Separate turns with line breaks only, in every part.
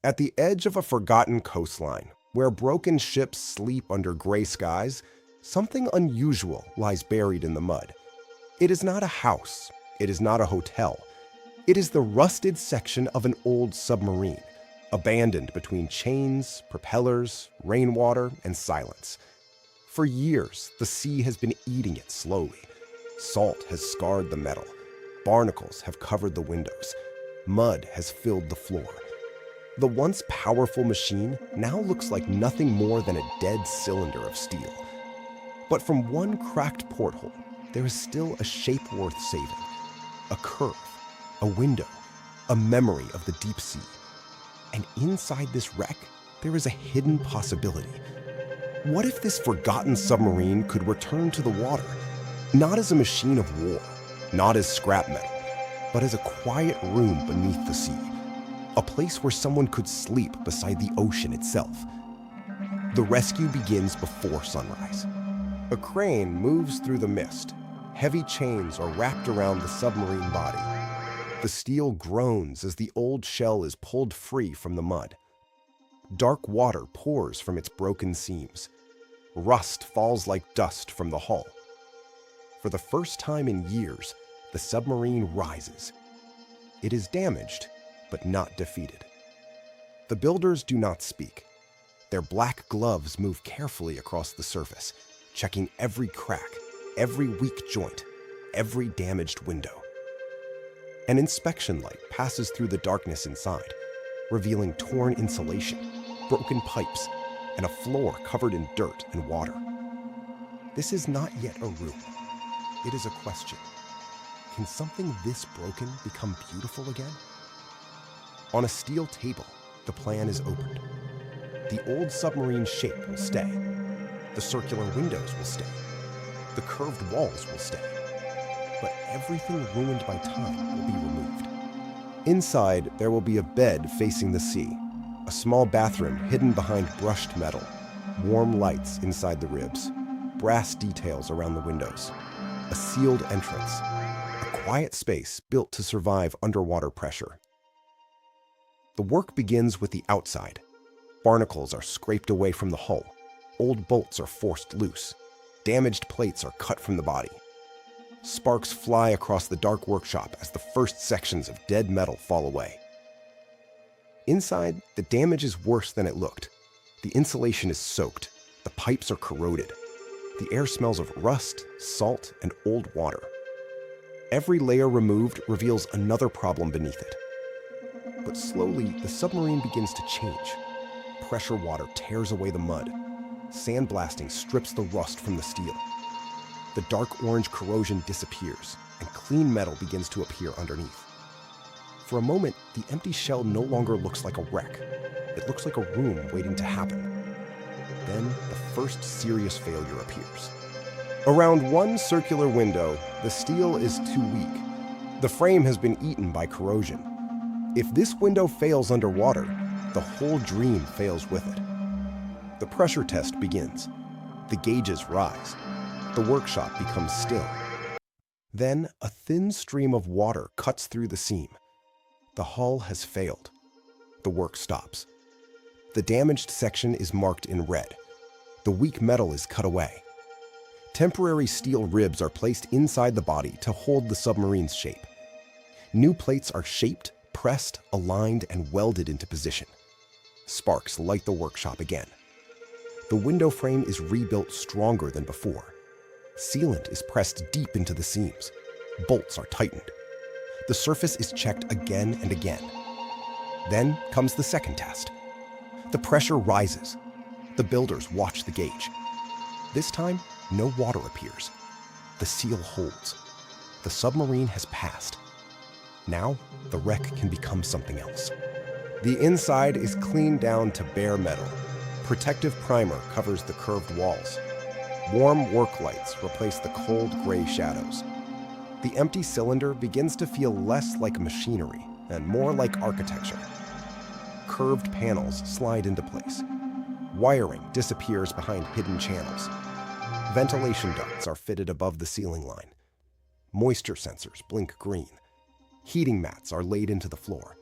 At the edge of a forgotten coastline, where broken ships sleep under gray skies, something unusual lies buried in the mud. It is not a house. It is not a hotel. It is the rusted section of an old submarine, abandoned between chains, propellers, rainwater, and silence. For years, the sea has been eating it slowly. Salt has scarred the metal. Barnacles have covered the windows. Mud has filled the floor. The once powerful machine now looks like nothing more than a dead cylinder of steel. But from one cracked porthole, there is still a shape worth saving. A curve, a window, a memory of the deep sea. And inside this wreck, there is a hidden possibility. What if this forgotten submarine could return to the water, not as a machine of war, not as scrap metal, but as a quiet room beneath the sea, a place where someone could sleep beside the ocean itself? The rescue begins before sunrise. A crane moves through the mist. Heavy chains are wrapped around the submarine body. The steel groans as the old shell is pulled free from the mud. Dark water pours from its broken seams. Rust falls like dust from the hull. For the first time in years, the submarine rises. It is damaged, but not defeated. The builders do not speak. Their black gloves move carefully across the surface, checking every crack, every weak joint, every damaged window. An inspection light passes through the darkness inside, revealing torn insulation, broken pipes, and a floor covered in dirt and water. This is not yet a room. It is a question. Can something this broken become beautiful again? On a steel table, the plan is opened. The old submarine shape will stay. The circular windows will stay. The curved walls will stay. But everything ruined by time will be removed. Inside, there will be a bed facing the sea, a small bathroom hidden behind brushed metal, warm lights inside the ribs, brass details around the windows, a sealed entrance, a quiet space built to survive underwater pressure. The work begins with the outside. Barnacles are scraped away from the hull. Old bolts are forced loose. Damaged plates are cut from the body. Sparks fly across the dark workshop as the first sections of dead metal fall away. Inside, the damage is worse than it looked. The insulation is soaked. The pipes are corroded. The air smells of rust, salt, and old water. Every layer removed reveals another problem beneath it. But slowly, the submarine begins to change. Pressure water tears away the mud. Sandblasting strips the rust from the steel. The dark orange corrosion disappears, and clean metal begins to appear underneath. For a moment, the empty shell no longer looks like a wreck. It looks like a room waiting to happen. Then, the first serious failure appears. Around one circular window, the steel is too weak. The frame has been eaten by corrosion. If this window fails underwater, the whole dream fails with it. The pressure test begins. The gauges rise. The workshop becomes still. Then, a thin stream of water cuts through the seam. The hull has failed. The work stops. The damaged section is marked in red. The weak metal is cut away. Temporary steel ribs are placed inside the body to hold the submarine's shape. New plates are shaped, pressed, aligned, and welded into position. Sparks light the workshop again. The window frame is rebuilt stronger than before. Sealant is pressed deep into the seams. Bolts are tightened. The surface is checked again and again. Then comes the second test. The pressure rises. The builders watch the gauge. This time, no water appears. The seal holds. The submarine has passed. Now, the wreck can become something else. The inside is cleaned down to bare metal. Protective primer covers the curved walls. Warm work lights replace the cold gray shadows. The empty cylinder begins to feel less like machinery and more like architecture. Curved panels slide into place. Wiring disappears behind hidden channels. Ventilation ducts are fitted above the ceiling line. Moisture sensors blink green. Heating mats are laid into the floor.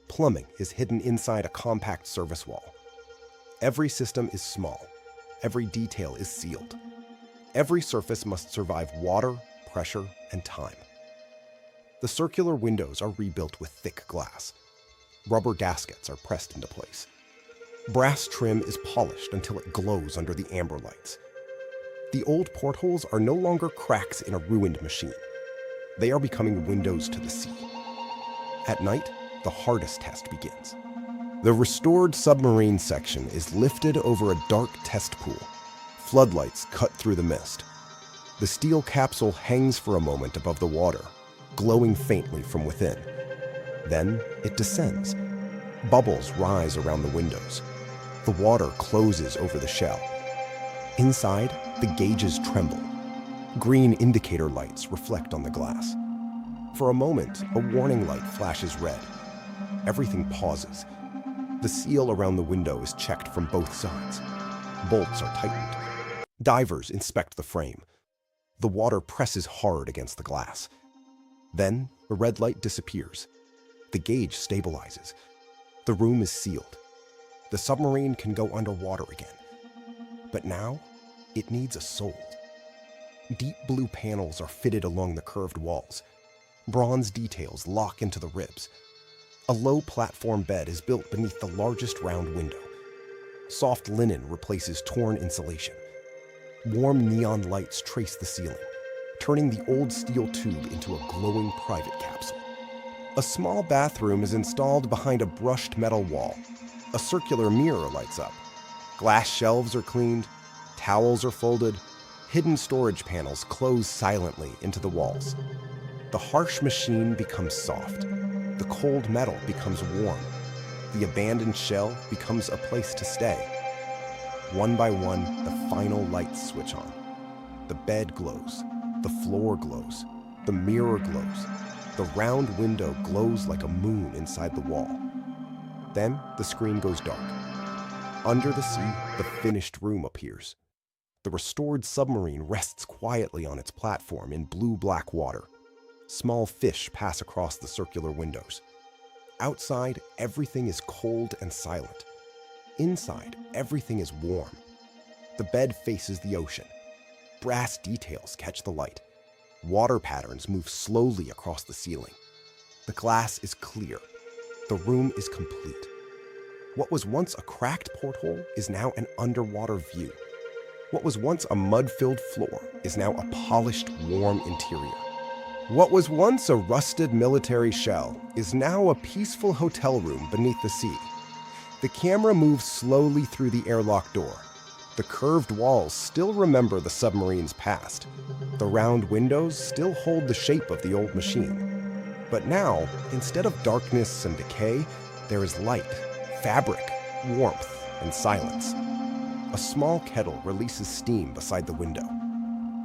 Plumbing is hidden inside a compact service wall. Every system is small. Every detail is sealed. Every surface must survive water, pressure, and time. The circular windows are rebuilt with thick glass. Rubber gaskets are pressed into place. Brass trim is polished until it glows under the amber lights. The old portholes are no longer cracks in a ruined machine. They are becoming windows to the sea. At night, the hardest test begins. The restored submarine section is lifted over a dark test pool. Floodlights cut through the mist. The steel capsule hangs for a moment above the water, glowing faintly from within. Then it descends. Bubbles rise around the windows. The water closes over the shell. Inside, the gauges tremble. Green indicator lights reflect on the glass. For a moment, a warning light flashes red. Everything pauses. The seal around the window is checked from both sides. Bolts are tightened. Divers inspect the frame. The water presses hard against the glass. Then, the red light disappears. The gauge stabilizes. The room is sealed. The submarine can go underwater again. But now, it needs a soul. Deep blue panels are fitted along the curved walls. Bronze details lock into the ribs. A low platform bed is built beneath the largest round window. Soft linen replaces torn insulation. Warm neon lights trace the ceiling, turning the old steel tube into a glowing private capsule. A small bathroom is installed behind a brushed metal wall. A circular mirror lights up. Glass shelves are cleaned. Towels are folded. Hidden storage panels close silently into the walls. The harsh machine becomes soft. The cold metal becomes warm. The abandoned shell becomes a place to stay. One by one, the final lights switch on. The bed glows. The floor glows. The mirror glows. The round window glows like a moon inside the wall. Then the screen goes dark. Under the sea, the finished room appears. The restored submarine rests quietly on its platform in blue-black water. Small fish pass across the circular windows. Outside, everything is cold and silent. Inside, everything is warm. The bed faces the ocean. Brass details catch the light. Water patterns move slowly across the ceiling. The glass is clear. The room is complete. What was once a cracked porthole is now an underwater view. What was once a mud-filled floor is now a polished, warm interior. What was once a rusted military shell is now a peaceful hotel room beneath the sea. The camera moves slowly through the airlock door. The curved walls still remember the submarine's past. The round windows still hold the shape of the old machine. But now, instead of darkness and decay, there is light, fabric, warmth, and silence. A small kettle releases steam beside the window.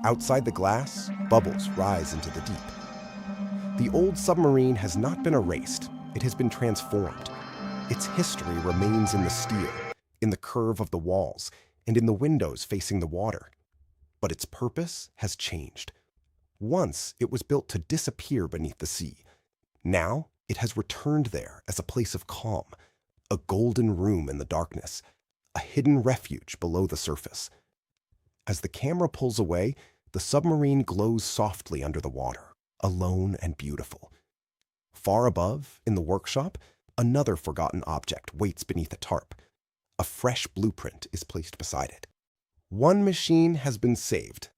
Outside the glass, bubbles rise into the deep. The old submarine has not been erased. It has been transformed. Its history remains in the steel, in the curve of the walls, and in the windows facing the water. But its purpose has changed. Once, it was built to disappear beneath the sea. Now, it has returned there as a place of calm, a golden room in the darkness, a hidden refuge below the surface. As the camera pulls away, the submarine glows softly under the water, alone and beautiful. Far above, in the workshop, another forgotten object waits beneath a tarp. A fresh blueprint is placed beside it. One machine has been saved,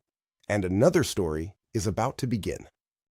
and another story is about to begin.